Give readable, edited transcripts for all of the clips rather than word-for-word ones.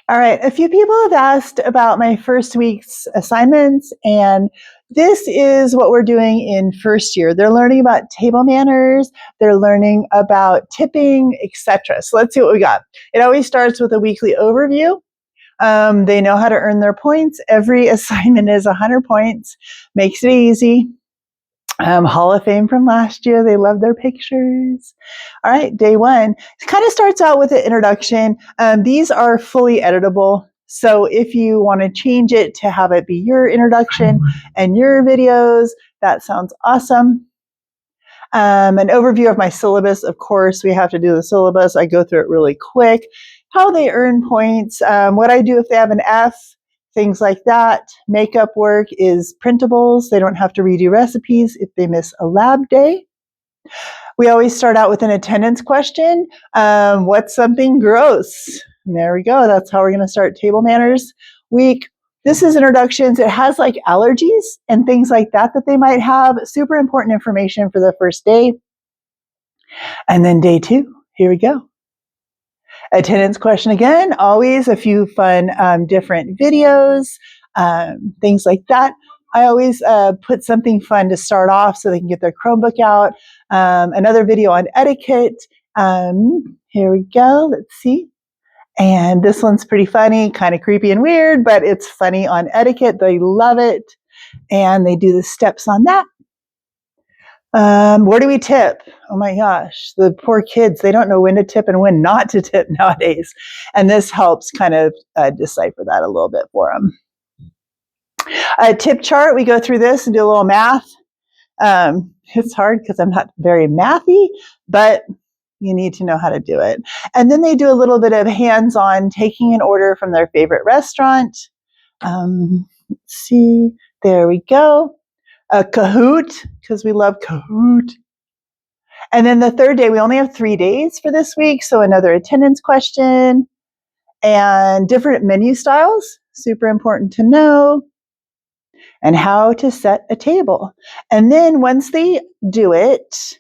All right, a few people have asked about my first week's assignments, and this is what we're doing in first year. They're learning about table manners, they're learning about tipping, etc. So let's see what we got. It always starts with a weekly overview. They know how to earn their points. Every assignment is 100 points, makes it easy. Hall of Fame from last year. They love their pictures. All right, day one. It kind of starts out with an introduction. These are fully editable. So if you want to change it to have it be your introduction and your videos, that sounds awesome. An overview of my syllabus. Of course, we have to do the syllabus. I go through it really quick. How they earn points. What I do if they have an F. Things like that. Makeup work is printables. They don't have to redo recipes if they miss a lab day. We always start out with an attendance question. What's something gross? And there we go. That's how we're going to start Table Manners Week. This is introductions. It has like allergies and things like that they might have. Super important information for the first day. And then day two, here we go. Attendance question again, always a few fun different videos, things like that. I always put something fun to start off so they can get their Chromebook out. Another video on etiquette. Here we go, let's see. And this one's pretty funny, kind of creepy and weird, but it's funny on etiquette. They love it. And they do the steps on that. Where do we tip? Oh my gosh, the poor kids, they don't know when to tip and when not to tip nowadays. And this helps kind of decipher that a little bit for them. A tip chart, we go through this and do a little math. It's hard because I'm not very mathy, but you need to know how to do it. And then they do a little bit of hands-on taking an order from their favorite restaurant. Let's see, there we go. A Kahoot, because we love Kahoot. And then the third day, we only have 3 days for this week, so another attendance question and different menu styles, super important to know, and how to set a table. And then once they do it,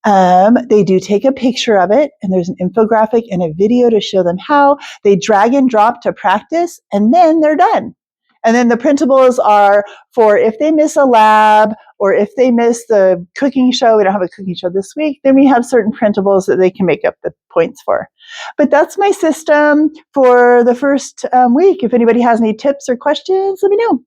they do take a picture of it, and there's an infographic and a video to show them how. They drag and drop to practice, and then they're done. And then the printables are for if they miss a lab or if they miss the cooking show. We don't have a cooking show this week. Then we have certain printables that they can make up the points for. But that's my system for the first week. If anybody has any tips or questions, let me know.